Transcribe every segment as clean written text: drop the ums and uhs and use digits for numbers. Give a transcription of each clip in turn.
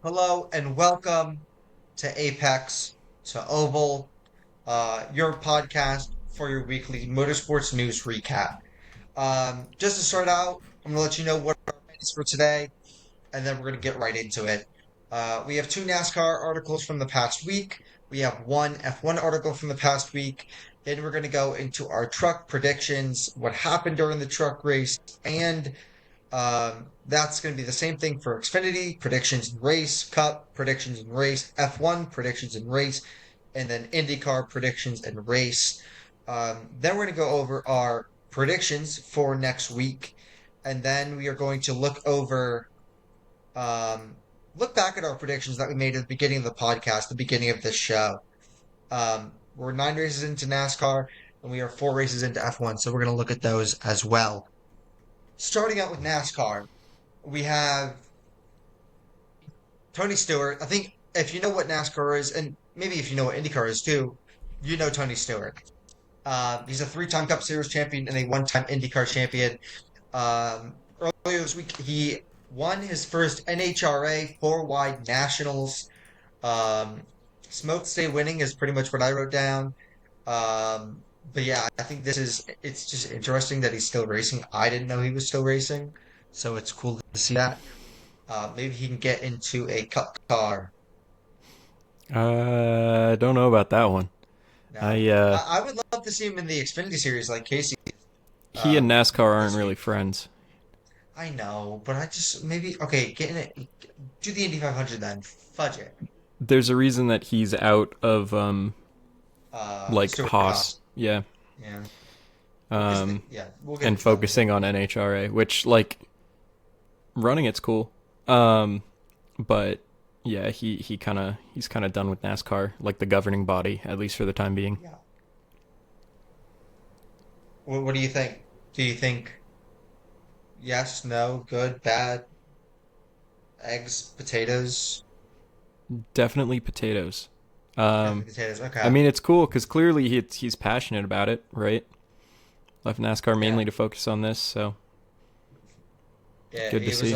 Hello and welcome to Apex to Oval, your podcast for your weekly motorsports news recap. Just to start out, I'm gonna let you know what our plan is for today, and then we're gonna get right into it. We have two NASCAR articles from the past week. We have one F1 article from the past week. Then we're gonna go into our truck predictions, what happened during the truck race, and that's going to be the same thing for Xfinity, predictions and race, Cup, predictions and race, F1, predictions and race, and then IndyCar, predictions and race. Then we're going to go over our predictions for next week, and then we are going to um, look back at our predictions that we made at the beginning of the podcast, the beginning of this show. We're 9 races into NASCAR, and we are 4 races into F1, so we're going to look at those as well. Starting out with NASCAR, we have Tony Stewart. I think if you know what NASCAR is, and maybe if you know what IndyCar is too, you know Tony Stewart. He's a three-time Cup Series champion and a one-time IndyCar champion. Earlier this week, he won his first NHRA four-wide nationals. Um, Smoke stay winning is pretty much what I wrote down. But yeah, I think it's just interesting that he's still racing. I didn't know he was still racing, so it's cool to see that. Maybe he can get into a cup car. I don't know about that one. No, I I would love to see him in the Xfinity series like Casey He and NASCAR aren't this really week. friends. I know, but I just maybe okay. Get in it. Do the Indy 500 then. Fudge it. There's a reason that he's out of like Stuart Haas, Haas. yeah, Yeah. Because um, yeah, we'll get and into that later. focusing on NHRA, which like running it's cool. But yeah, he's kind of done with NASCAR, like the governing body, at least for the time being. Yeah. What do you think? Do you think yes, no, good, bad, eggs, potatoes? Definitely potatoes. Definitely potatoes. I Okay. mean, it's cool because clearly he's passionate about it, right? Left NASCAR Yeah. mainly to focus on this, so Yeah. good to see.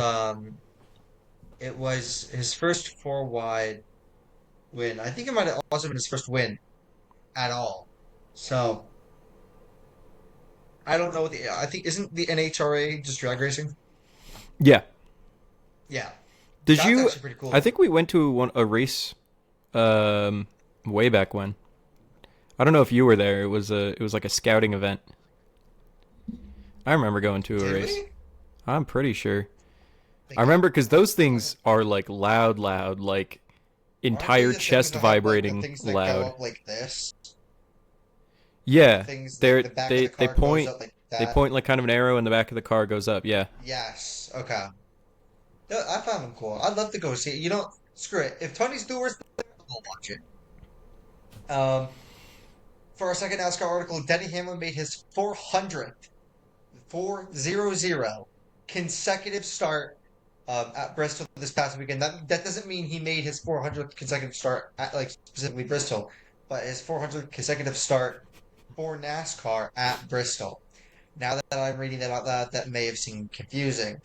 It was his first four wide win. I think it might have also been his first win at all. So I don't know what I think isn't the NHRA just drag racing? Yeah. Yeah. Did That's you? actually pretty I cool. think we went to a race um, way back when. I don't know if you were there. It was like a scouting event. I remember going to a Did race. we? I'm pretty sure. I I think remember because those I things are like loud, loud, like aren't they entire the things chest that have like the vibrating things that go loud. up like this? Like the Yeah, things like the back of the they car goes point up like they that. point like kind of an arrow in the back of the car goes up. Yeah, Yes. Okay. I found them cool. I'd love to go see it. You know, screw it. If Tony Stewart's there, I'll watch it. For our second NASCAR article, Denny Hamlin made his 400th 400 consecutive start at Bristol this past weekend. That doesn't mean he made his 400th consecutive start at like specifically Bristol, but his 400th consecutive start for NASCAR at Bristol. Now that I'm reading that out loud, that may have seemed confusing.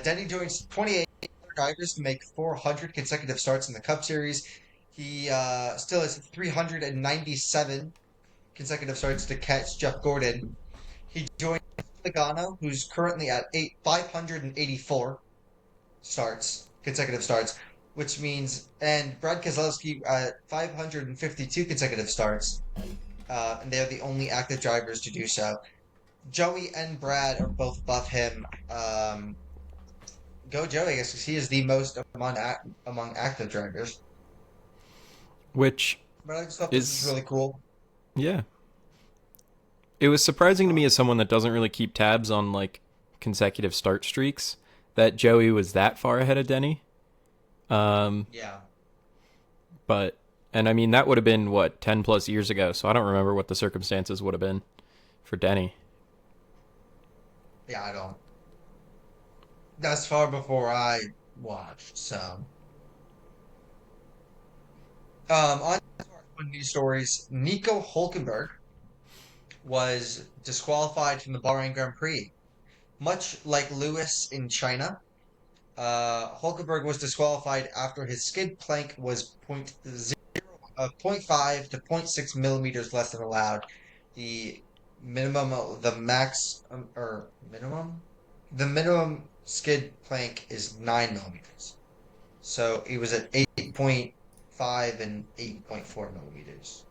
Denny joins 28 drivers to make 400 consecutive starts in the Cup Series. He still has 397 consecutive starts to catch Jeff Gordon. He joined Logano, who's currently at 584 starts, consecutive starts, which means, and Brad Keselowski at 552 consecutive starts, and they're the only active drivers to do so. Joey and Brad are both above him. Go Joey, I guess, because he is the most among active drivers. which But I just thought this was is really cool. yeah. It was surprising to me Um, as someone that doesn't really keep tabs on like consecutive start streaks that Joey was that far ahead of Denny. Um, yeah, but and I mean that would have been what 10 plus years ago, so I don't remember what the circumstances would have been for Denny. yeah, I don't. That's far before I watched, so. On to our news stories, Nico Hulkenberg was disqualified from the Bahrain Grand Prix, much like Lewis in China. Hulkenberg was disqualified after his skid plank was point 0.5 to point 0.6 millimeters less than allowed. The the max, or minimum? The minimum skid plank is 9 millimeters. So he was at 8.5 and 8.4 millimeters.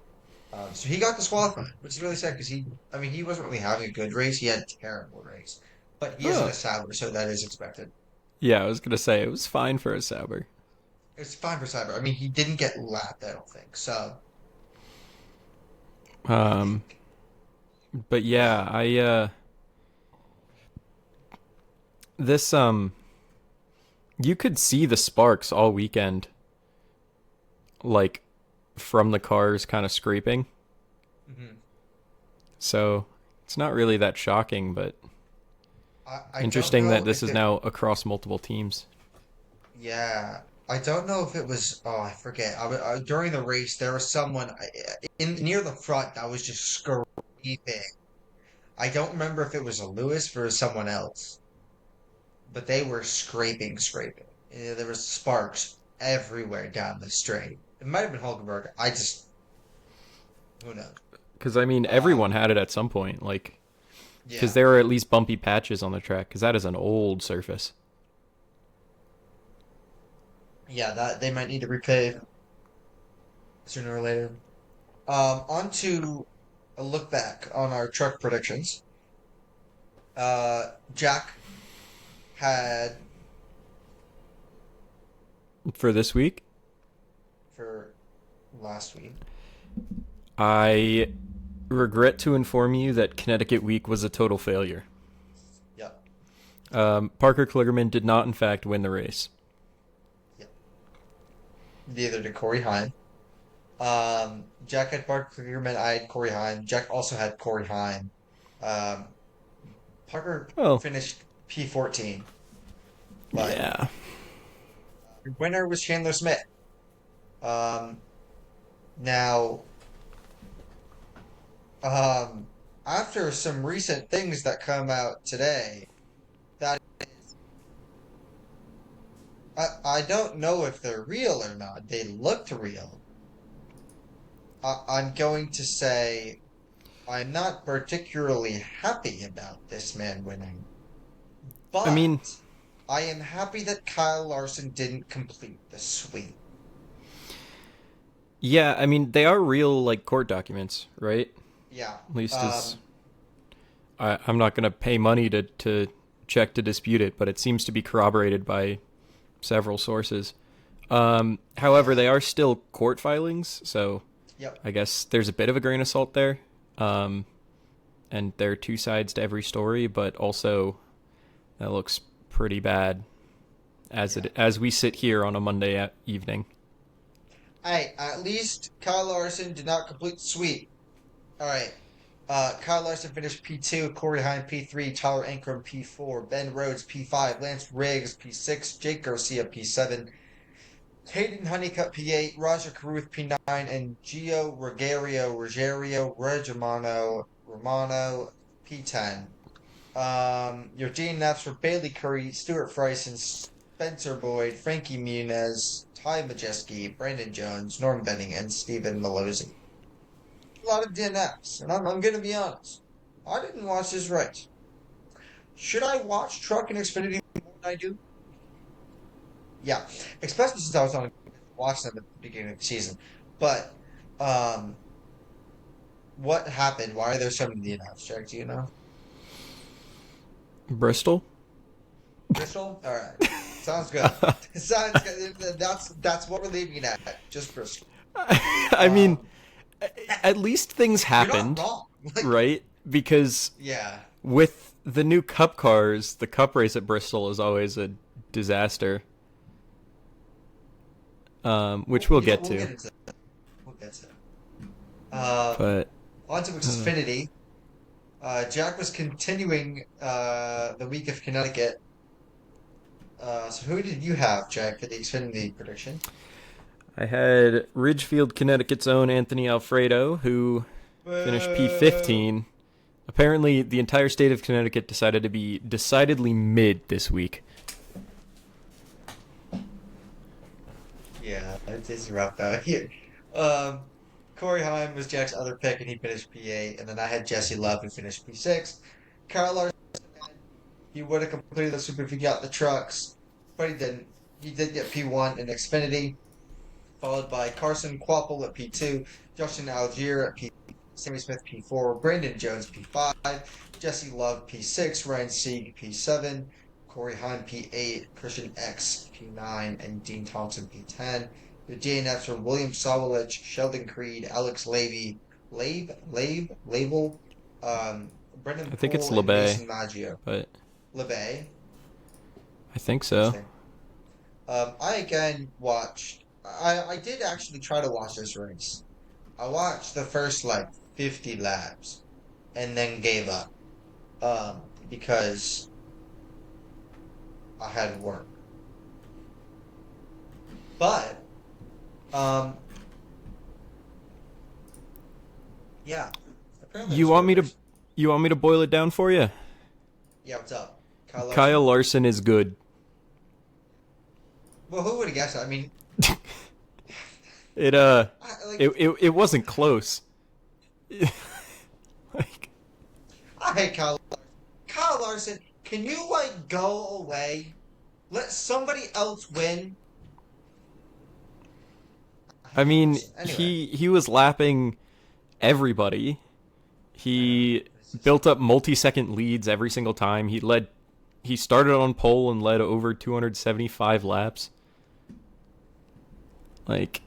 So he got disqualified, which is really sad because he wasn't really having a good race. He had a terrible race, but he isn't Huh. a Sauber, so that is expected. Yeah, I was gonna say it was fine for a Sauber. It's fine for Sauber. I mean, he didn't get lapped, I don't think. So I Um, think, but yeah, I this you could see the sparks all weekend, like from the cars kind of scraping. mhm. So it's not really that shocking, but I don't interesting that know this if is it. now across multiple teams. Yeah, I don't know if it was. Oh, I forget. During the race, there was someone in near the front that was just screaming. I don't remember if it was a Lewis versus someone else, but they were scraping. There was sparks everywhere down the straight. It might have been Hulkenberg. Who knows? Because I mean, everyone Um, had it at some point, like because yeah, there were at least bumpy patches on the track. Because that is an old surface. yeah, that they might need to repave sooner or later. On to a look back on our truck predictions. Jack had For this week, for last week. I regret to inform you that Connecticut week was a total failure. Yep, Parker Kligerman did not, in fact, win the race. yep. Neither did Corey Heim. Jack had Parker Clearman. I had Corey Heim. Jack also had Corey Heim. Um, Parker Oh, finished P14, but yeah. the winner was Chandler Smith. Um, now, um, after some recent things that come out today, that I don't know if they're real or not. They looked real. I'm going to say I'm not particularly happy about this man winning, I mean, but I am happy that Kyle Larson didn't complete the sweep. yeah, I mean, they are real, like, court documents, right? Yeah. At least as Um, I'm not going to pay money to check to dispute it, but it seems to be corroborated by several sources. However, yeah. they are still court filings, so Yep. I guess there's a bit of a grain of salt there. Um, and there are two sides to every story, but also that looks pretty bad Yeah. as we sit here on a Monday evening. Hey, at least Kyle Larson did not complete the sweep. All right. Kyle Larson finished P2, Corey Heim P3, Tyler Ankrum P4, Ben Rhodes P5, Lance Riggs P6, Jake Garcia P7, Hayden Honeycutt P8, Roger Caruth P9, and Gio Rogerio Romano P10. Your DNFs were Bailey Curry, Stuart Friesen, Spencer Boyd, Frankie Muniz, Ty Majeski, Brandon Jones, Norm Benning, and Stephen Malozzi. A lot of DNFs, and I'm going to be honest. I didn't watch this race. Should I watch Truck and Xfinity more than I do? Yeah, especially since I was on watching them at the beginning of the season. But um, what happened? Why are there so many DNFs, Jack? Do you know? Bristol? Bristol? All right. Sounds good. Sounds good. That's what we're leaving it at. Just Bristol. I mean, Um, at least things you're not happened, wrong. Like, right? Because yeah, with the new Cup cars, the Cup race at Bristol is always a disaster, which we'll get we'll to. get into that. We'll get to that. But On to uh, Xfinity. Jack was continuing the week of Connecticut. So who did you have, Jack, for the Xfinity prediction? I had Ridgefield, Connecticut's own Anthony Alfredo, who finished Boo! P15. Apparently, the entire state of Connecticut decided to be decidedly mid this week. Yeah, it's rough out here. Um, Corey Heim was Jack's other pick, and he finished P8. And then I had Jesse Love, who finished P6. Kyle Larson, he would have completed the super if he got the trucks, but he didn't. He did get P1 in Xfinity, followed by Carson Quapple at P2, Justin Algier at P3, Sammy Smith P4, Brandon Jones P5, Jesse Love P6, Ryan Sieg P7, Corey Heim P8, Christian X P9, and Dean Thompson P10. The DNFs were William Sawalich, Sheldon Creed, Alex Levy, Label, Brendan I think it's Poole, and LeBay, Mason Maggio. but LeBay. I think so. Interesting. I again watched. I did actually try to watch this race. I watched the first like 50 laps and then gave up. Because I had work. But um, yeah. Apparently, it You was a want good me to race. you want me to boil it down for you? Yeah, what's up, Kyle Kyle Larson? Larson is good. Well, who would have guessed that? I mean, It like it wasn't close. Like, I hate Kyle Larson. Kyle Larson, can you like go away? Let somebody else win. I I hate Kyle mean, Larson. Anyway, he was lapping everybody. I know. He It's just built up multi-second leads every single time. He started on pole and led over 275 laps. Like,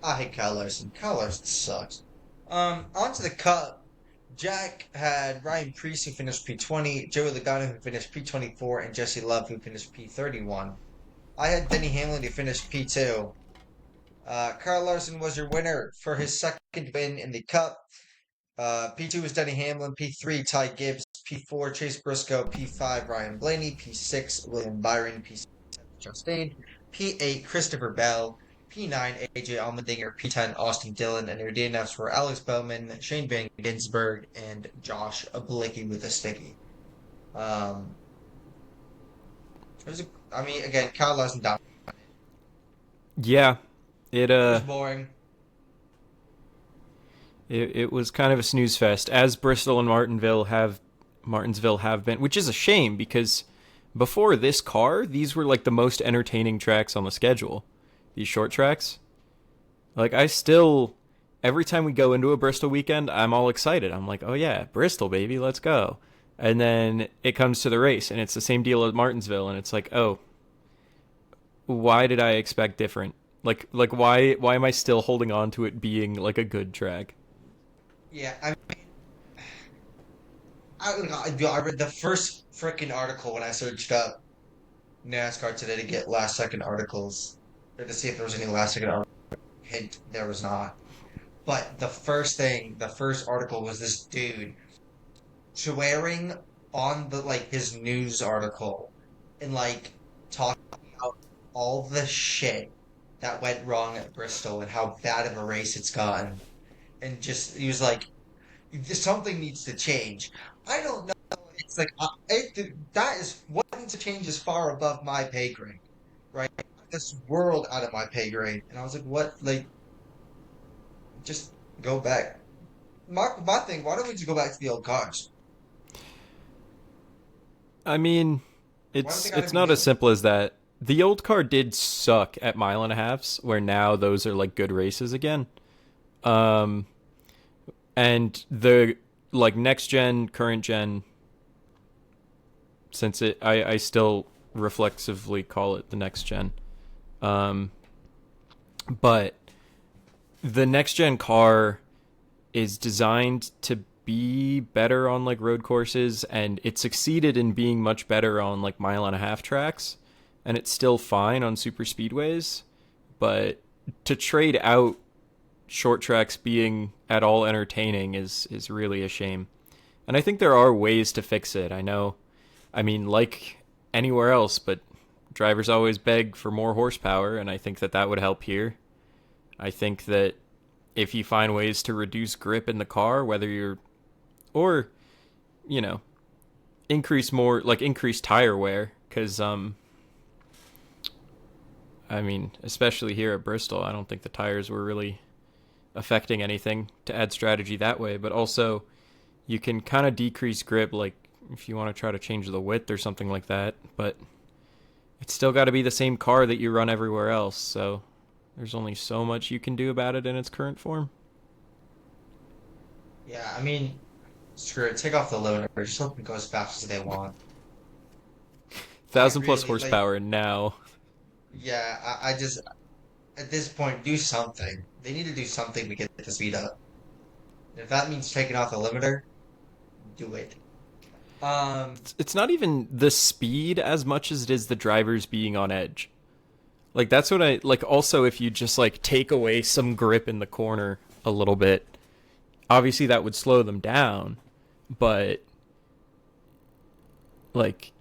I hate Kyle Larson. Kyle Larson sucks. On to the Cup. Jack had Ryan Preece who finished P20, Joey Logano who finished P24, and Jesse Love who finished P31. I had Denny Hamlin who finished P2. Kyle Larson was your winner for his second win in the Cup. P2 was Denny Hamlin, P3 Ty Gibbs, P4 Chase Briscoe, P5 Ryan Blaney, P6 William Byron, P7 Chastain, P8 Christopher Bell, P9 AJ Allmendinger, P10 Austin Dillon, and your DNFs were Alex Bowman, Shane Van Ginsburg, and Josh Blicky with a sticky. Um, I mean, again, Kyle Larson dominated. yeah, it It was boring. it was kind of a snooze fest, as Bristol and Martinsville have been, which is a shame because before this car, these were like the most entertaining tracks on the schedule. These short tracks. Like, I still, every time we go into a Bristol weekend, I'm all excited. I'm like, oh yeah, Bristol, baby, let's go. And then it comes to the race, and it's the same deal as Martinsville, and it's like, oh, why did I expect different? Why am I still holding on to it being like a good track? Yeah, I read the first freaking article when I searched up NASCAR today to get last second articles or to see if there was any last second article. Hint, there was not. But the first article was this dude swearing on the like his news article and like talking about all the shit that went wrong at Bristol and how bad of a race it's gotten. And just he was like, something needs to change. I don't know. It's like that is what needs to change is far above my pay grade, right? This world out of my pay grade, and I was like, what? Like, just go back. My thing. Why don't we just go back to the old cars? I mean, Why don't they got to it's be not as new? simple as that. The old car did suck at mile and a halfs, where now those are like good races again. Um, and the like next gen, current gen, since I still reflexively call it the next gen. Um, but the next gen car is designed to be better on like road courses, and it succeeded in being much better on like mile and a half tracks, and it's still fine on super speedways. But to trade out short tracks being at all entertaining is really a shame. And I think there are ways to fix it. I know, I mean, like anywhere else, but drivers always beg for more horsepower, and I think that that would help here. I think that if you find ways to reduce grip in the car, whether you're, or, you know, increase tire wear, because I mean, especially here at Bristol, I don't think the tires were really affecting anything to add strategy that way. But also, you can kind of decrease grip, like if you want to try to change the width or something like that. But it's still got to be the same car that you run everywhere else. So there's only so much you can do about it in its current form. Yeah, I mean, screw it. Take off the limiter. Just hope it goes as fast as they want. I 1,000 plus really like. horsepower now. Yeah, I just at this point do something. They need to do something to get the speed up. If that means taking off the limiter, do it. Um, It's not even the speed as much as it is the drivers being on edge. Like that's what I like. Also, if you just like take away some grip in the corner a little bit, obviously that would slow them down, but like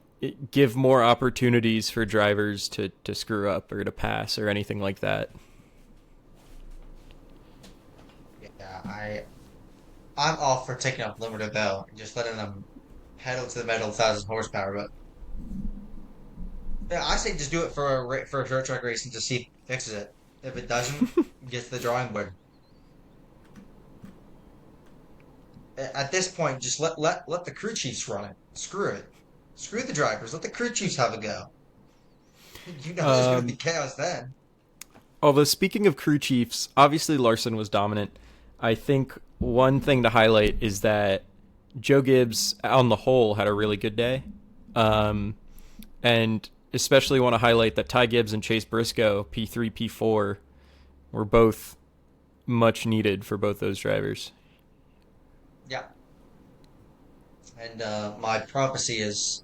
give more opportunities for drivers to screw up or to pass or anything like that. yeah, I'm all for taking off limiter though, and just letting them pedal to the metal, 1,000 horsepower. But yeah, I say just do it for for a short track race and just see if it fixes it. If it doesn't, get to the drawing board. At this point, just let the crew chiefs run it. Screw it. Screw the drivers. Let the crew chiefs have a go. You know there's going to be Um, chaos then. Although speaking of crew chiefs, obviously Larson was dominant. I think one thing to highlight is that Joe Gibbs, on the whole, had a really good day. Um, and especially want to highlight that Ty Gibbs and Chase Briscoe, P3, P4, were both much needed for both those drivers. Yeah. And my prophecy is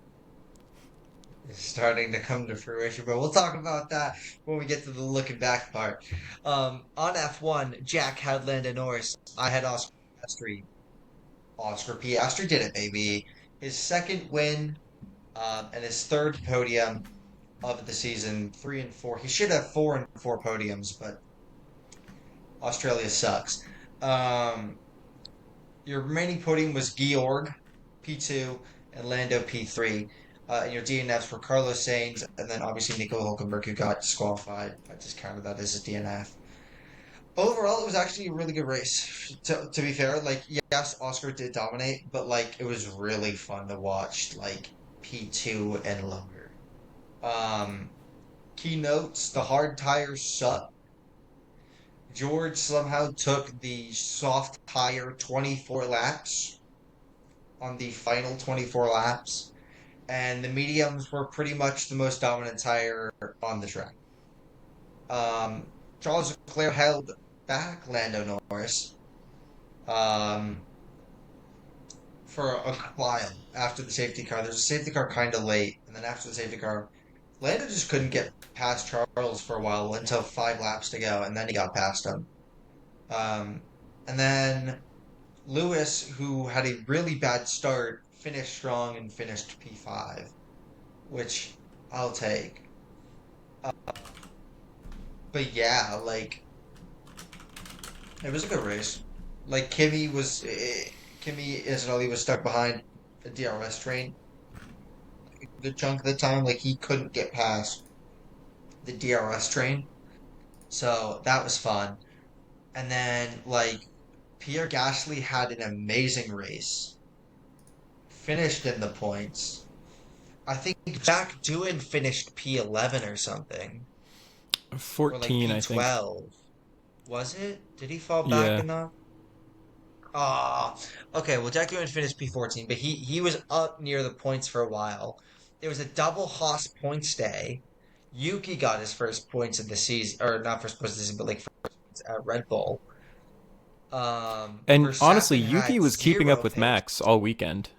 starting to come to fruition, but we'll talk about that when we get to the looking back part. On F1, Jack had Lando Norris. I had Oscar Piastri. Oscar Piastri did it, baby. His second win, and his third podium of the season, 3 and 4. He should have 4 and 4 podiums, but Australia sucks. Um, your remaining podium was Georg, P2, and Lando, P3. And your DNFs were Carlos Sainz, and then obviously Nico Hulkenberg, who got disqualified. I just counted that as a DNF. Overall, it was actually a really good race. To be fair, like, yes, Oscar did dominate, but, like, it was really fun to watch, like, P2 and lower. Um, Keynotes, the hard tires suck. George somehow took the soft tire 24 laps on the final 24 laps, and the mediums were pretty much the most dominant tire on the track. Um, Charles Leclerc held back Lando Norris um, for a while after the safety car. There's a safety car kind of late, and then after the safety car, Lando just couldn't get past Charles for a while until 5 laps to go, and then he got past him. Um, and then Lewis, who had a really bad start, finished strong and finished P5, which I'll take. Uh, but yeah, like it was a good race. Like Kimmy Isnelli was stuck behind the DRS train a good chunk of the time. Like he couldn't get past the DRS train, so that was fun. And then like Pierre Gasly had an amazing race, finished in the points. I think Jack Doohan finished P11 or something, or like 14, I think. P12. Was it? Did he fall back Yeah. enough? Ah, okay. Well, Jack Doohan finished P14, but he was up near the points for a while. There was a double Haas points day. Yuki got his first points of the season, or not first points of the season, but like first points at Red Bull. And honestly, Verstappen Yuki had was keeping up zero with pace. Max all weekend.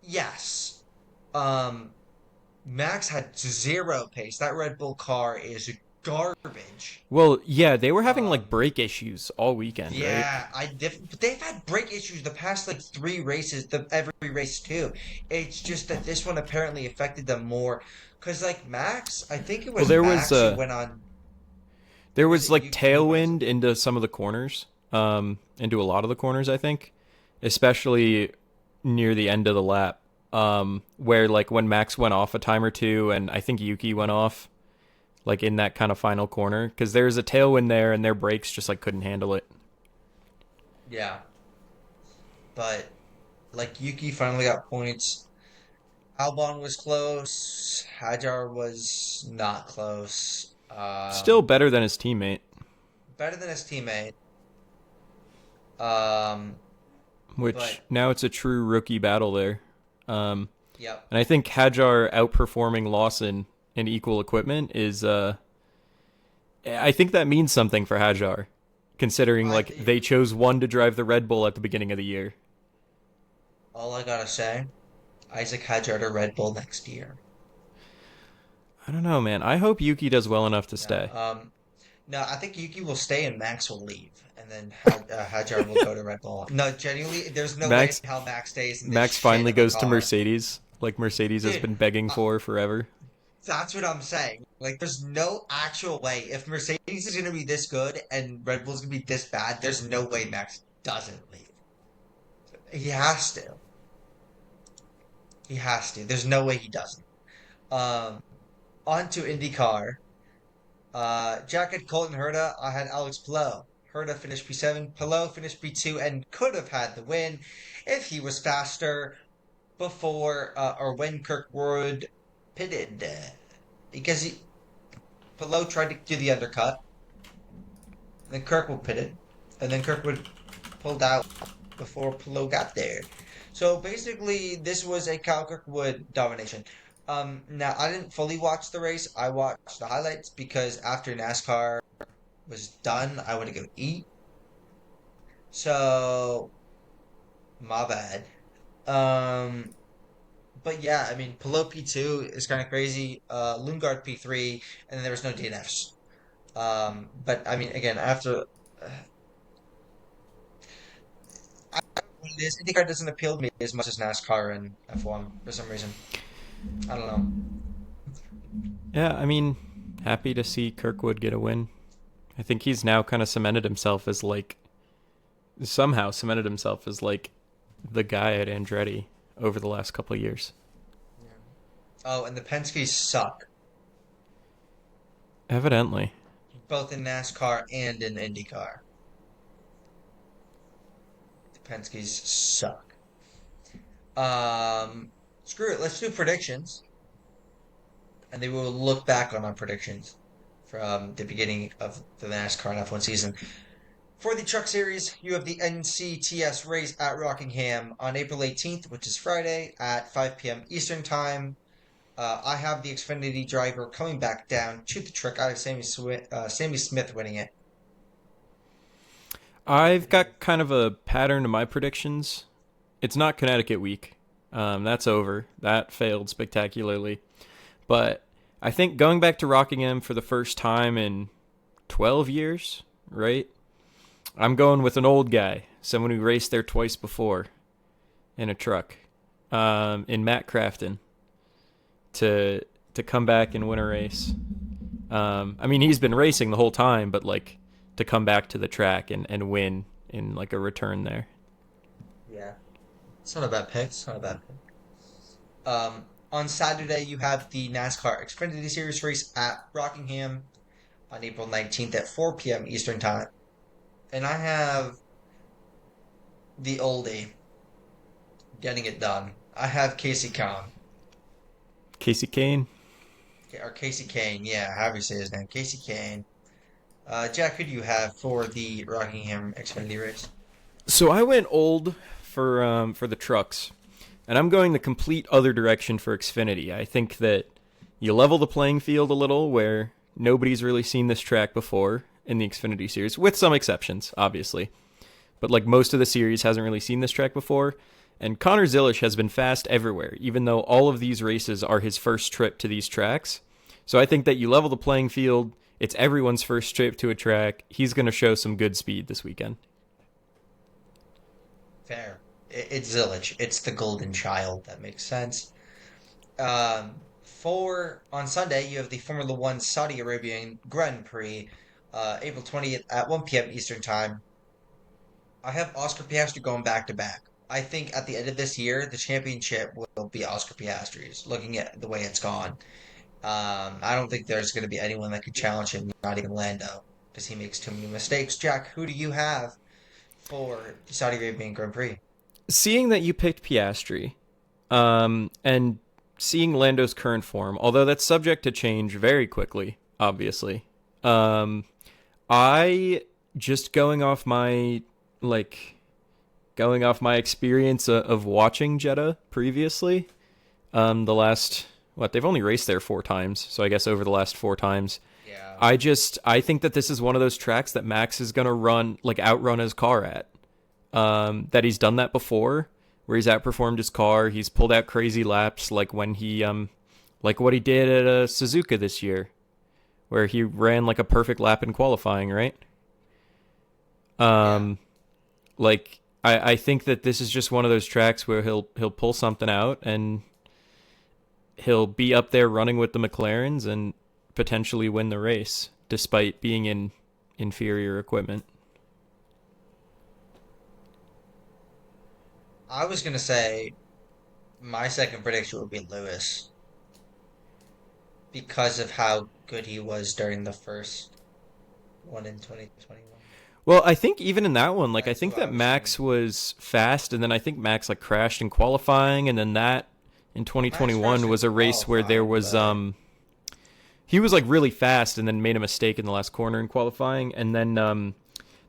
Yes. Um, Max had zero pace. That Red Bull car is garbage. Well, yeah, they were having like Um, brake issues all weekend, right? yeah, but they've had brake issues the past like 3 races, every race too. It's just that this one apparently affected them more. Cause like Max, I think it Well, was Max who went on. there Was was it like Yuki who went? tailwind into some of the corners, into a lot of the corners, I think, especially near the end of the lap. where like when Max went off a time or two, and I think Yuki went off like in that kind of final corner because there's a tailwind there, and their brakes just like couldn't handle it. Yeah, but like Yuki finally got points. Albon was close. Hajar was not close. Still better than his teammate, Better than his teammate. Um, which but now it's a true rookie battle there. yep. And I think Hajar outperforming Lawson in equal equipment is I think that means something for Hajar, considering I like th they chose one to drive the Red Bull at the beginning of the year. All I gotta say, Isaac Hajar to Red Bull next year. I don't know, man. I hope Yuki does well enough to No, stay. no, I think Yuki will stay and Max will leave, and then Hajar will go to Red Bull. No, genuinely, there's no way Max how Max stays in this Max shit finally of a goes to car. Mercedes, like Mercedes has Dude, been begging uh, for forever. that's what I'm saying. Like, there's no actual way. If Mercedes is gonna be this good and Red Bull's gonna be this bad, there's no way Max doesn't leave. He has to. He has to. There's no way he doesn't. Um, on to IndyCar. Jack had Colton Herta. I had Alex Palou. Herta finished P7. Palou finished P2 and could have had the win if he was faster before or when Kirkwood pitted. Because Palou tried to do the undercut. Then Kirkwood pitted. And then Kirkwood pulled out before Palou got there. So basically, this was a Kyle Kirkwood domination. Now I didn't fully watch the race. I watched the highlights because after NASCAR was done, I went to go eat. So my bad. Um, but yeah, I mean, Palou P2 is kind of crazy. Lundgaard P3, and then there was no DNFs. But I mean, again, after I don't know what it is, IndyCar doesn't appeal to me as much as NASCAR and F1 for some reason. I don't know. Yeah, I mean, happy to see Kirkwood get a win. I think he's now kind of cemented himself as like somehow cemented himself as like the guy at Andretti over the last couple of years. Yeah. Oh, and the Penske's suck, Evidently. both in NASCAR and in IndyCar. The Penske's suck. Screw it. Let's do predictions, and then we will look back on our predictions from the beginning of the NASCAR and F1 season. For the Truck Series, you have the NCTS race at Rockingham on April 18th, which is Friday at 5 p.m. Eastern Time. I have the Xfinity driver coming back down to the truck. I have Sammy Smith winning it. I've got kind of a pattern to my predictions. It's not Connecticut week. That's over. That failed spectacularly. But I think going back to Rockingham for the first time in 12 years, right? I'm going with an old guy, someone who raced there twice before in a truck, in Matt Crafton, to come back and win a race. I mean, he's been racing the whole time, but like to come back to the track and win in like a return there. Yeah, it's not a bad pick. It's not a bad pick. On Saturday, you have the NASCAR Xfinity Series race at Rockingham on April 19th at 4 p.m. Eastern Time. And I have the oldie getting it done. I have Casey Kane. Casey Kane. Or Casey Kane, yeah, however you say his name. Casey Kane. Jack, who do you have for the Rockingham Xfinity race? So I went old for the trucks, and I'm going the complete other direction for Xfinity. I think that you level the playing field a little where nobody's really seen this track before in the Xfinity series, with some exceptions, obviously. But like most of the series hasn't really seen this track before. And Connor Zilisch has been fast everywhere, even though all of these races are his first trip to these tracks. So I think that you level the playing field. It's everyone's first trip to a track. He's going to show some good speed this weekend. Fair. It's Zilic. It's the golden child. That makes sense. For on Sunday, you have the Formula One Saudi Arabian Grand Prix, April 20th at 1 p.m. Eastern Time. I have Oscar Piastri going back to back. I think at the end of this year, the championship will be Oscar Piastri's. Looking at the way it's gone, I don't think there's going to be anyone that could challenge him. Not even Lando, because he makes too many mistakes. Jack, who do you have for the Saudi Arabian Grand Prix? Seeing that you picked Piastri, and seeing Lando's current form, although that's subject to change very quickly, obviously. Um, I just going off my experience of watching Jeddah previously. The last they've only raced there 4 times, so I guess over the last 4 times, Yeah. I think that this is one of those tracks that Max is gonna outrun his car at. That he's done that before, where he's outperformed his car. He's pulled out crazy laps, like when like what he did at Suzuka this year, where he ran like a perfect lap in qualifying, right? Yeah. Um, like I think that this is just one of those tracks where he'll pull something out and he'll be up there running with the McLarens and potentially win the race, despite being in inferior equipment. I was gonna say my second prediction would be Lewis because of how good he was during the first one in 2021. Well, I think even in that one, I That's who think I that was thinking. Max was fast, and then I think Max crashed in qualifying, and then that in Max crashed 2021 in was a race where there qualifying, was but he was really fast and then made a mistake in the last corner in qualifying, and then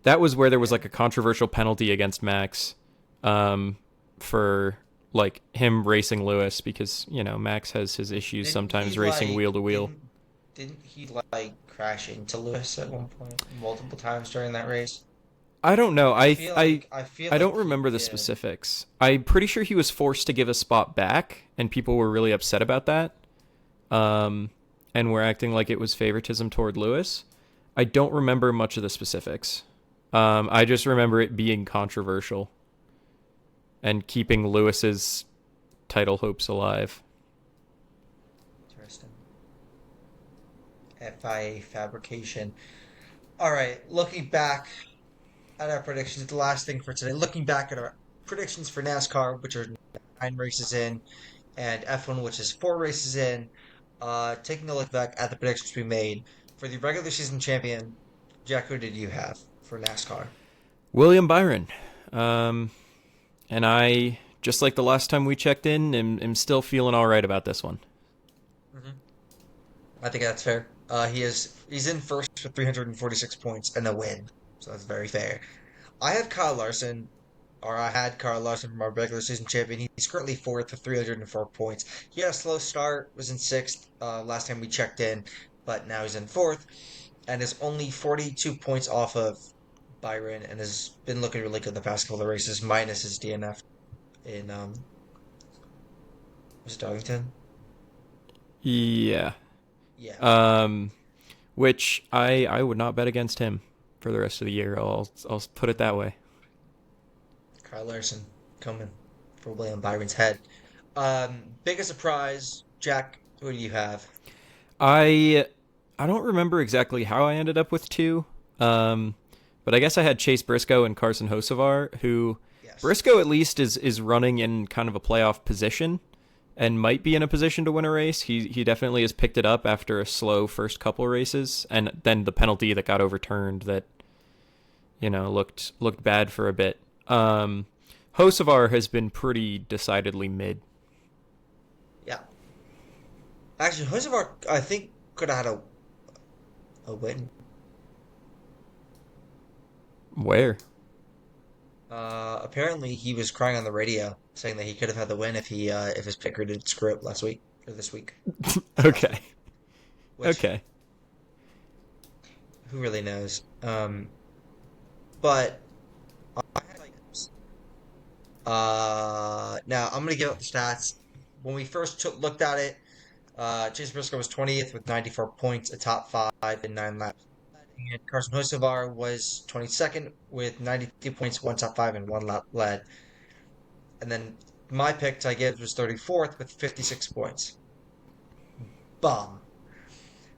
that was where there was yeah, a controversial penalty against Max, um, for him racing Lewis, because Max has his issues didn't he sometimes racing wheel to wheel. didn't he crash into Lewis at one point multiple times during that race? I don't know. I feel I don't like he remember the did. specifics. I'm pretty sure he was forced to give a spot back, and people were really upset about that. Um, and were acting like it was favoritism toward Lewis. I don't remember much of the specifics. I just remember it being controversial and keeping Lewis's title hopes alive. Interesting. FIA fabrication. All right, looking back at our predictions, the last thing for today, looking back at our predictions for NASCAR, which are 9 races in, and F1, which is 4 races in. Taking a look back at the predictions we made for the regular season champion, Jack, who did you have for NASCAR? William Byron. Um, and I, just like the last time we checked in, am still feeling all right about this one. Hmm. I think that's fair. He's in first with 346 points and a win, so that's very fair. I have Kyle Larson, or I had Kyle Larson from our regular season champion. He's currently fourth with 304 points. He had a slow start, was in sixth last time we checked in, but now he's in fourth and is only 42 points off of Byron and has been looking really good the past couple of races, minus his DNF in was it Darlington? Yeah. Yeah, Um, which I would not bet against him for the rest of the year. I'll put it that way. Kyle Larson coming for William Byron's head. Biggest surprise, Jack. Who do you have? I I don't remember exactly how I ended up with two. Um, but I guess I had Chase Briscoe and Carson Hocevar, who Yes. Briscoe at least is running in kind of a playoff position and might be in a position to win a race. He definitely has picked it up after a slow first couple races, and then the penalty that got overturned that looked bad for a bit. Hocevar has been pretty decidedly mid. Yeah. Actually, Hocevar, I think, could have had a win. Where? Apparently he was crying on the radio, saying that he could have had the win if his picker didn't screw up last week or this week, last Okay. week. Which Okay. who really knows? But I had now I'm gonna give out the stats. When we first looked at it, Chase Briscoe was 20th with 94 points, a top five in 9 laps. And Carson Hocevar was 22nd with 92 points, one top five, and one lap led. And then my pick to give was 34th with 56 points. Bum.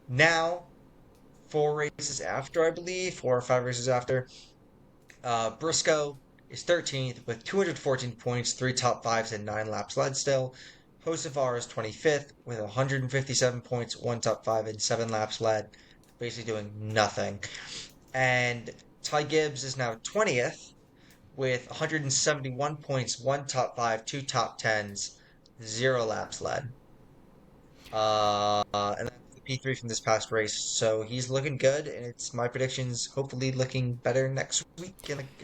Now, 4 races after, I believe, 4 or 5 races after, Briscoe is 13th with 214 points, 3 top 5s, and 9 laps led still. Hocevar is 25th with 157 points, 1 top 5, and 7 laps led, basically doing nothing. And Ty Gibbs is now 20th with 171 points, 1 top 5, 2 top 10s, 0 laps led. And that's the P3 from this past race. So he's looking good, and it's my predictions hopefully looking better next week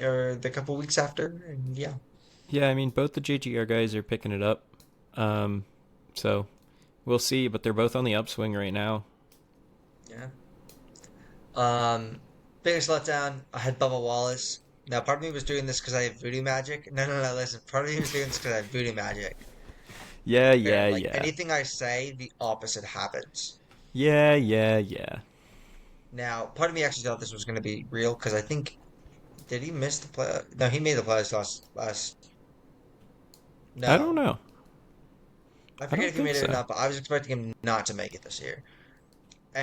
or the couple weeks after. And yeah. Yeah, I mean, both the JGR guys are picking it up. So we'll see, but they're both on the upswing right now. Yeah. Um, Biggest letdown, I had Bubba Wallace. Now, part of me was doing this because I have voodoo magic. No, no, no, listen. Part of me was doing this because I have voodoo magic. Yeah, Where, yeah, like, yeah. anything I say, the opposite happens. Yeah, yeah, yeah. Now, part of me actually thought this was going to be real because I think, did he miss the play? No, he made the playoffs last. I don't No. know. I I forget don't if he think made it or so. not, but I was expecting him not to make it this year.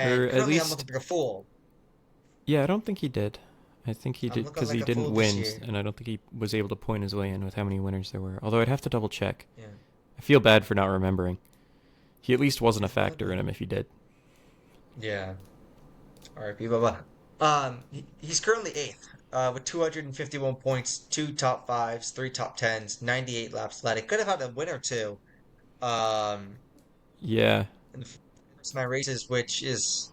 Or And at currently I'm least, looking like a fool. yeah, I don't think he did. I think he I'm did looking because like he a didn't fool this win, year. and I don't think he was able to point his way in with how many winners there were. Although I'd have to double check. Yeah. I feel bad for not remembering. He at least wasn't a It's all factor in good. him if he did. Yeah. R.I.P. Bubba. He's currently eighth, with 251 points, 2 top 5s, 3 top 10s, 98 laps led. It could have had a win or two. Um, Yeah. in the first 9 races, which is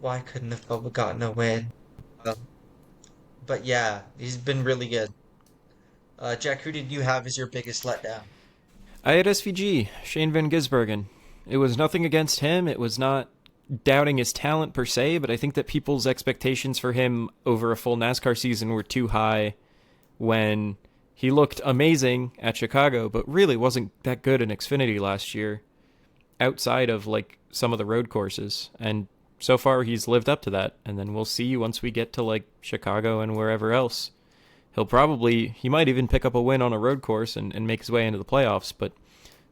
why couldn't have Bubba gotten a win? Um, but yeah, he's been really good. Jack, who did you have as your biggest letdown? I had SVG, Shane Van Gisbergen. It was nothing against him. It was not doubting his talent per se, but I think that people's expectations for him over a full NASCAR season were too high when he looked amazing at Chicago, but really wasn't that good in Xfinity last year outside of like some of the road courses. And so far he's lived up to that. And then we'll see once we get to like Chicago and wherever else. He might even pick up a win on a road course and make his way into the playoffs. But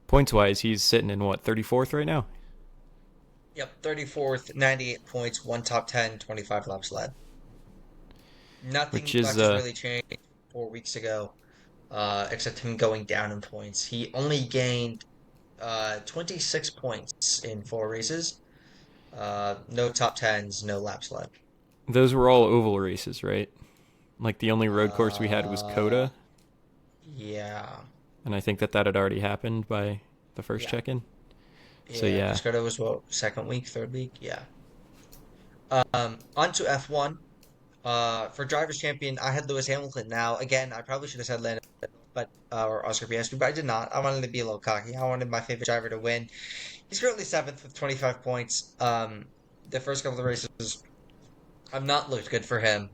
points wise, he's sitting in what, 34th right now? Yep, 34th, 98 points, 1 top 10, 25 laps led. Which Nothing is, much has really changed 4 weeks ago, except him going down in points. He only gained 26 points in 4 races. No top 10s, no laps led. those were all oval races, right? Like the only road course we had was Uh, Coda. yeah, And I think that that had already happened by the first yeah, check in. So yeah. yeah, Piscotto was what, second week, third week? Yeah. On to F1. For drivers champion, I had Lewis Hamilton. Now, again, I probably should have said Landon, but or Oscar Piastri, but I did not. I wanted to be a little cocky. I wanted my favorite driver to win. He's currently seventh with 25 points. The first couple of races have not looked good for him,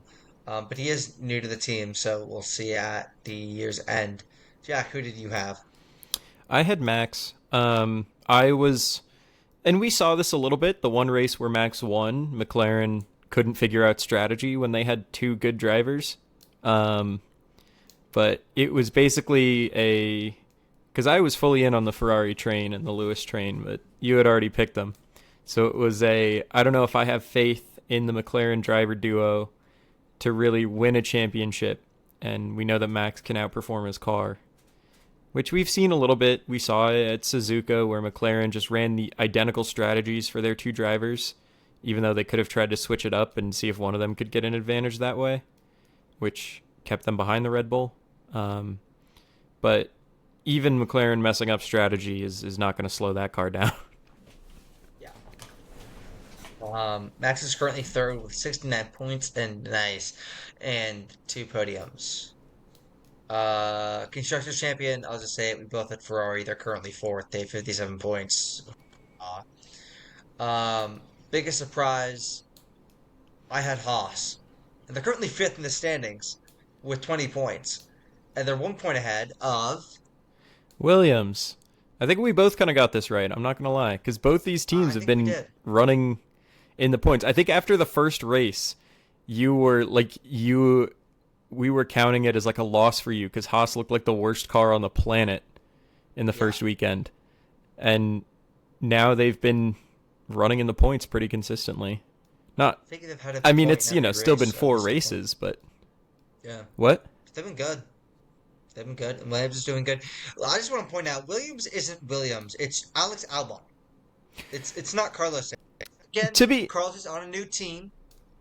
but he is new to the team, so we'll see at the year's end. Jack, who did you have? I had Max. I was, and we saw this a little bit. The one race where Max won, McLaren couldn't figure out strategy when they had two good drivers. Um, but it was basically a because I was fully in on the Ferrari train and the Lewis train, but you had already picked them. So it was a I don't know if I have faith in the McLaren driver duo to really win a championship, and we know that Max can outperform his car, which we've seen a little bit. We saw it at Suzuka where McLaren just ran the identical strategies for their two drivers, even though they could have tried to switch it up and see if one of them could get an advantage that way, which kept them behind the Red Bull. Um, but even McLaren messing up strategy is not going to slow that car down. Yeah. Max is currently third with 69 points and nice, and 2 podiums. Constructors champion, I'll just say it. We both had Ferrari. They're currently fourth. They have 57 points. Biggest surprise, I had Haas. And they're currently fifth in the standings with 20 points. And they're 1 point ahead of. Williams. I think we both kind of got this right. I'm not going to lie, because both these teams I have think we been did. running in the points. I think after the first race, you were like we were counting it as like a loss for you because Haas looked like the worst car on the planet in the Yeah. first weekend, and now they've been running in the points pretty consistently. Not, I think they've had a I mean, point it's in every still been race at four least a point. races, but Yeah. what? They've been good. They've been good. And Williams is doing good. I just want to point out, Williams isn't Williams. It's Alex Albon. It's not Carlos. Again, To be Carlos is on a new team.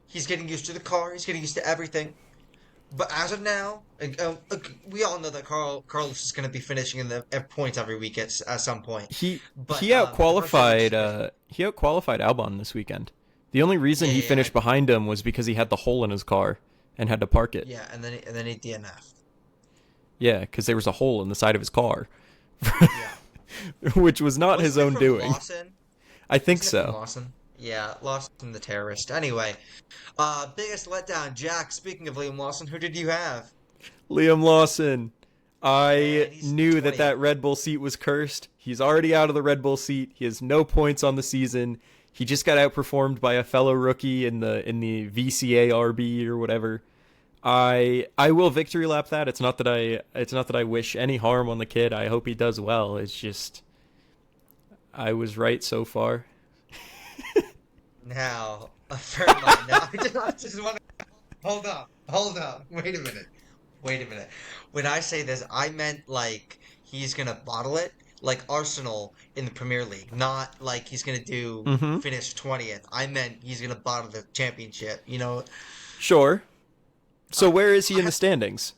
He's getting used to the car. He's getting used to everything. But as of now, we all know that Carlos is going to be finishing in the points every week at some point. he But he outqualified Albon this weekend. The only reason he finished behind him was because he had the hole in his car and had to park it. Yeah, and then he DNF'd. Yeah, because there was a hole in the side of his car, Yeah. which was not his own doing. Lawson? I think Wasn't it from so. Lawson? Yeah, Lawson the terrorist. Anyway, biggest letdown, Jack. Speaking of Liam Lawson, who did you have? Liam Lawson. I Man, he's knew 20th. that Red Bull seat was cursed. He's already out of the Red Bull seat. He has no points on the season. He just got outperformed by a fellow rookie in the VCA RB or whatever. I will victory lap that. It's not that I wish any harm on the kid. I hope he does well. It's just I was right so far. Now, a fair line. Now, I just want to hold up. Wait a minute. When I say this, I meant like he's gonna bottle it, like Arsenal in the Premier League, not like he's gonna finish 20th. I meant he's gonna bottle the championship. You know, Sure. So where is he in the standings?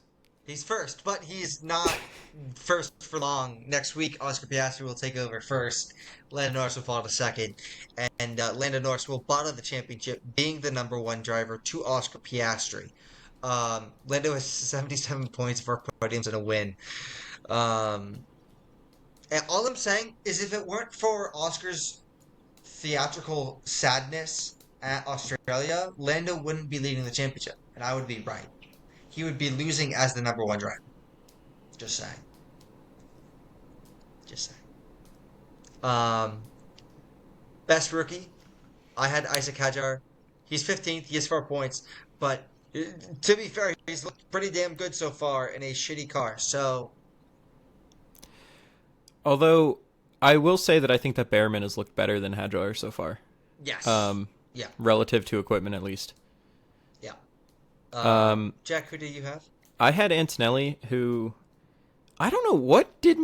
he's first, but he's not first for long. Next week, Oscar Piastri will take over first. Lando Norris will fall to second, and Lando Norris will bottle the championship, being the number one driver to Oscar Piastri. Lando has 77 points for podiums and a win. And all I'm saying is, if it weren't for Oscar's theatrical sadness at Australia, Lando wouldn't be leading the championship, and I would be right. He would be losing as the number one driver. Just saying. Best rookie, I had Isaac Hadjar. He's 15th. He has 4 points, but to be fair, he's looked pretty damn good so far in a shitty car. So, Although I will say that I think that Behrman has looked better than Hadjar so far. yes, yeah, Relative to equipment at least. yeah. Jack, who do you have? I had Antonelli, who I don't know what did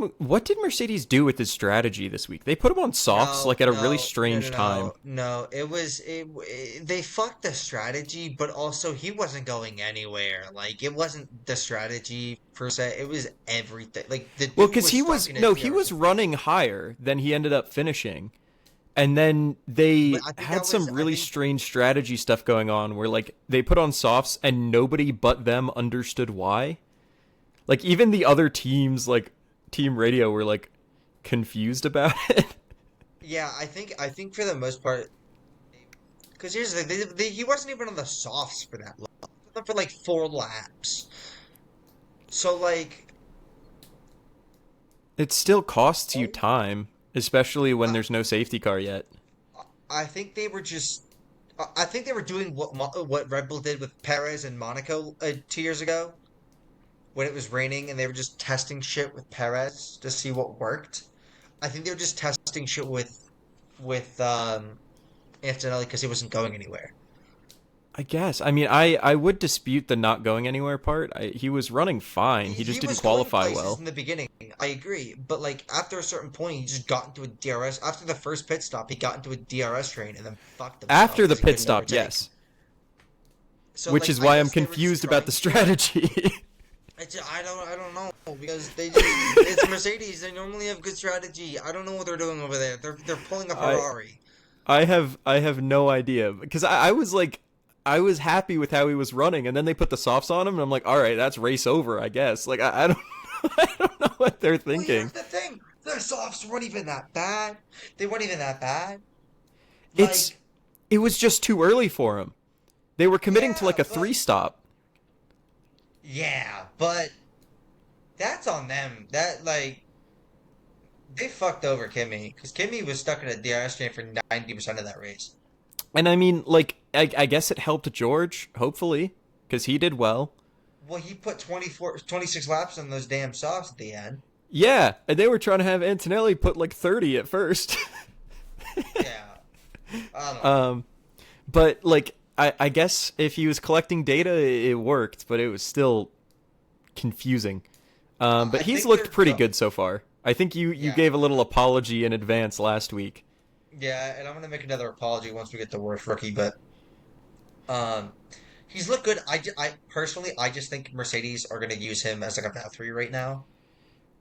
Mercedes do with his strategy this week. They put him on softs at a really strange time. No, they fucked the strategy, but also he wasn't going anywhere. Like, it wasn't the strategy per se. It was everything. Like, Because he was running higher than he ended up finishing. And then they had some really strange strategy stuff going on where, like, they put on softs and nobody but them understood why. Like, even the other teams, like, Team Radio, were, like, confused about it. Yeah, I think for the most part, because here's the thing, he wasn't even on the softs for that long. For, like, 4 laps. So, like... It still costs you time, especially when there's no safety car yet. I think they were doing what Red Bull did with Perez and Monaco 2 years ago, when it was raining, and they were just testing shit with Perez to see what worked. I think they were just testing shit with Antonelli because he wasn't going anywhere. I guess. I mean, I would dispute the not going anywhere part. He was running fine. He just didn't qualify well. In the beginning, I agree. But, like, after a certain point, he just got into a DRS. After the first pit stop, he got into a DRS train and then fucked himself. After the pit stop, yes. So, which is why I'm confused about the strategy. I don't know, because it's Mercedes. They normally have good strategy. I don't know what they're doing over there. They're pulling a Ferrari. I have no idea, because I was happy with how he was running, and then they put the softs on him, and I'm like, all right, that's race over, I guess. Like, I don't know what they're thinking. Well, here's the thing. Their softs weren't even that bad. They weren't even that bad. It was just too early for him. They were committing to, like, a 3-stop. Yeah, but that's on them. That, like, they fucked over Kimi, because Kimi was stuck in a DRS chain for 90% of that race. And I mean, like, I guess it helped George, hopefully, because he did well. Well, he put 26 laps on those damn softs at the end. Yeah, and they were trying to have Antonelli put, like, 30 at first. Yeah. I don't know. But, like, I guess if he was collecting data, it worked, but it was still confusing. I But he's think they're looked pretty good so far. I think you yeah, gave a little apology in advance last week. yeah, and I'm gonna make another apology once we get to worst rookie, but um, he's looked good. I personally, I just think Mercedes are gonna use him as like a Val 3 right now,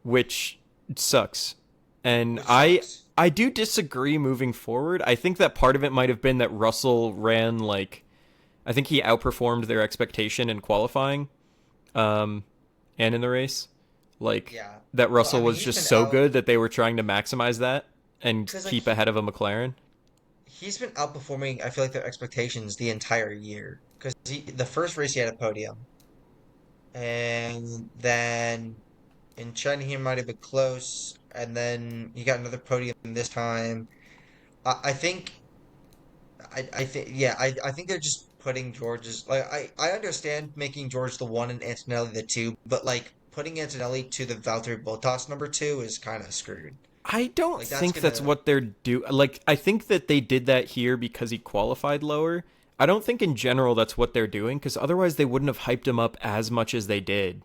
Which sucks. And which I sucks. I do disagree moving forward. I think that part of it might have been that Russell ran like I think he outperformed their expectation in qualifying, um, and in the race. Like Yeah, that well, I Russell mean, was he's just been so out good that they were trying to maximize that and because like keep ahead of a McLaren. he's been outperforming. I feel like their expectations the entire year because the first race he had a podium, and then in China he might have been close, and then he got another podium this time. I think I think yeah I think they're just putting George's like I understand making George the one and Antonelli the two, but like putting Antonelli to the Valtteri Bottas number two is kind of screwed. I don't Like that's think that's gonna what they're do. Like I think that they did that here because he qualified lower. I don't think in general that's what they're doing because otherwise they wouldn't have hyped him up as much as they did.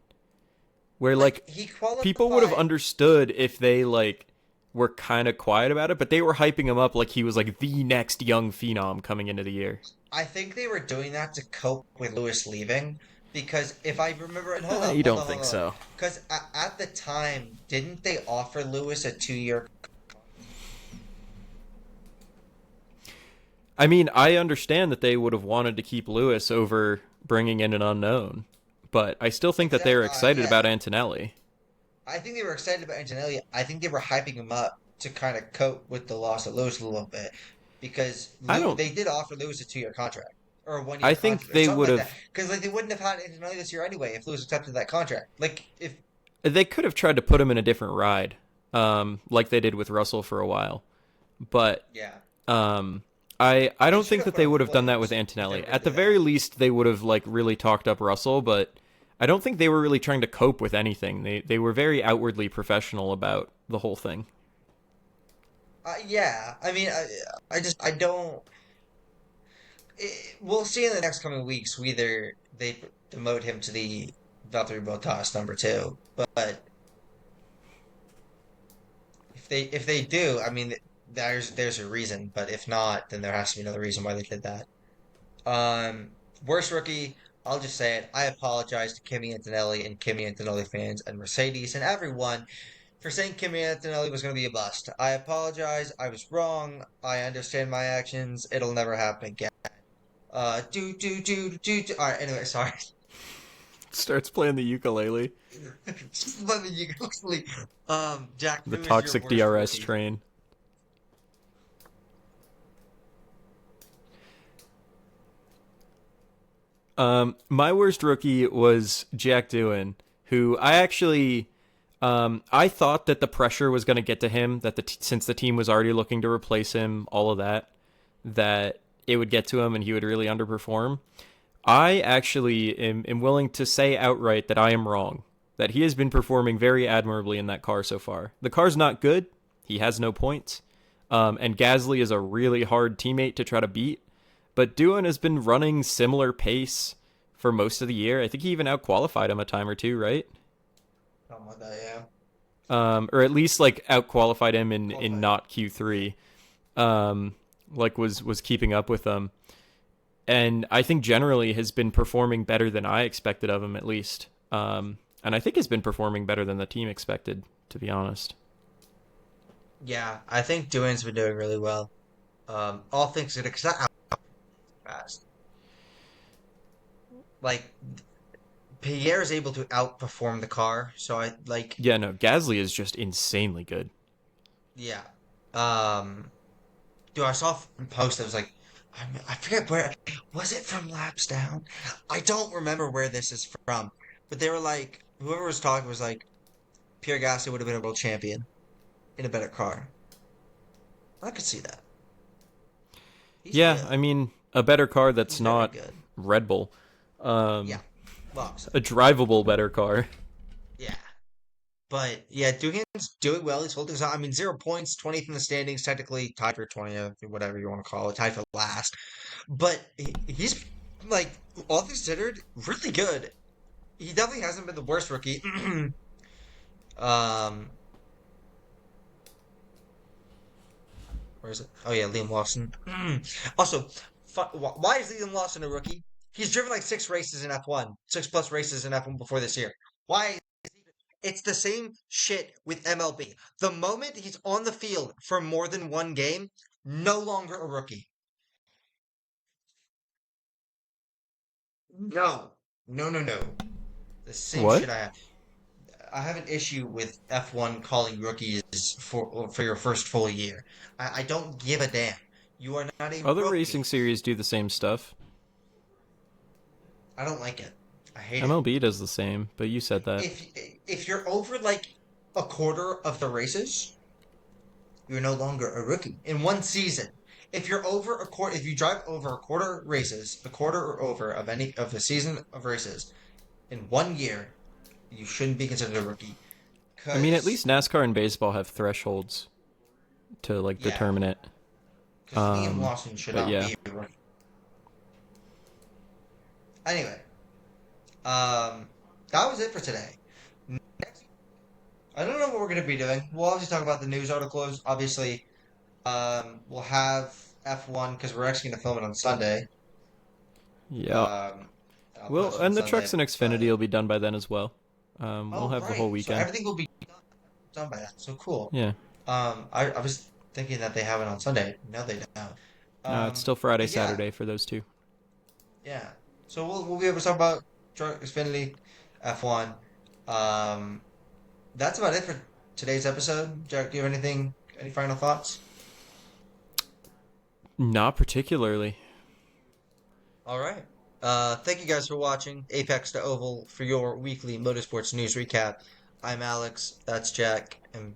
Where like like he people would have qualified. understood if they like were kind of quiet about it, but they were hyping him up like he was like the next young phenom coming into the year. I think they were doing that to cope with Lewis leaving because if I remember, and You don't think so? because at the time, didn't they offer Lewis a 2 year? I mean, I understand that they would have wanted to keep Lewis over bringing in an unknown, but I still think that they were Exact, excited yeah, about Antonelli. I think they were excited about Antonelli. I think they were hyping him up to kind of cope with the loss of Lewis a little bit because I don't. They did offer Lewis a 2 year contract or a 1 year I think contract or they something would like that have. because like they wouldn't have had Antonelli this year anyway if Lewis accepted that contract. Like if They could have tried to put him in a different ride, like they did with Russell for a while. But yeah, um, I they don't should think have that put they him in would have done that with Flames if they Antonelli. were going At to the do that. very least, they would have like really talked up Russell, but I don't think they were really trying to cope with anything. They were very outwardly professional about the whole thing. Yeah, I mean, I just I don't. We'll see in the next coming weeks whether they demote him to the Valtteri Bottas number two. But if they do, I mean, there's a reason. But if not, then there has to be another reason why they did that. Um, Worst rookie. I'll just say it. I apologize to Kimi Antonelli and Kimi Antonelli fans and Mercedes and everyone for saying Kimi Antonelli was going to be a bust. I apologize. I was wrong. I understand my actions. It'll never happen again. Do. All right. Anyway, sorry. Starts playing the ukulele. Let me you quickly. Jack, The who is your toxic worst DRS rookie? train. My worst rookie was Jack Doohan, who I actually, I thought that the pressure was going to get to him, that since the team was already looking to replace him, all of that, that it would get to him and he would really underperform. I actually am willing to say outright that I am wrong, that he has been performing very admirably in that car so far. The car's not good. He has no points. And Gasly is a really hard teammate to try to beat. But Doohan has been running similar pace for most of the year. I think he even outqualified him a time or two, right? Something like that, yeah. Or at least like outqualified him in Qualified. not Q3. Like was keeping up with them. And I think generally has been performing better than I expected of him, at least. And I think has been performing better than the team expected, to be honest. Yeah, I think Doohan's been doing really well. All things considered, because that out fast. Like Pierre is able to outperform the car, so I like. Yeah, no, Gasly is just insanely good. Yeah. Um, Dude, I saw a post that was like, I forget where was it from laps down. I don't remember where this is from, but they were like, whoever was talking was like, Pierre Gasly would have been a world champion in a better car. I could see that. He's Yeah, good. I mean, a better car He's that's very not good. Red Bull. Yeah. Um, Well, so, a drivable better car. yeah. But yeah, Dugan's doing well. He's holding his own. I mean, 0 points, 20th in the standings, technically tied for 20th, whatever you want to call it, tied for last. But he's like, all things considered, really good. he definitely hasn't been the worst rookie. um, where is it? Oh yeah, Liam Lawson. Also, why is Liam Lawson a rookie? He's driven like 6 races in F1, 6+ races in F1 before this year. Why? It's the same shit with MLB. The moment he's on the field for more than one game, no longer a rookie. No, no, no, no. The same What? shit I have. I have an issue with F1 calling rookies for your first full year. I don't give a damn. You are not a Other racing rookie. series do the same stuff. I don't like it. I hate it. MLB does the same, but you said that. If if you're over like a quarter of the races, you're no longer a rookie in one season. If you're over a quarter, if you drive over a quarter races, a quarter or over of any of the season of races in one year, you shouldn't be considered a rookie. I mean, at Cause least NASCAR and baseball have thresholds to like yeah, determine it. because Liam Lawson should But not yeah. be a rookie. Anyway, that was it for today. Next, I don't know what we're gonna be doing. We'll obviously talk about the news articles. Obviously, we'll have F1 because we're actually gonna film it on Sunday. Yeah. Um, I'll Well, post it on and the trucks Sunday. and Xfinity But will be done by then as well. We'll oh have the right, whole so weekend. everything will be done by then. So cool. Yeah. I was thinking that they have it on Sunday. No, they don't. It's still Friday, But yeah, Saturday for those two. yeah. So we'll be able to talk about truck Xfinity, F1. Um, that's about it for today's episode. Jack, do you have anything? Any final thoughts? Not particularly. All right. Thank you guys for watching Apex to Oval for your weekly motorsports news recap. I'm Alex. That's Jack, and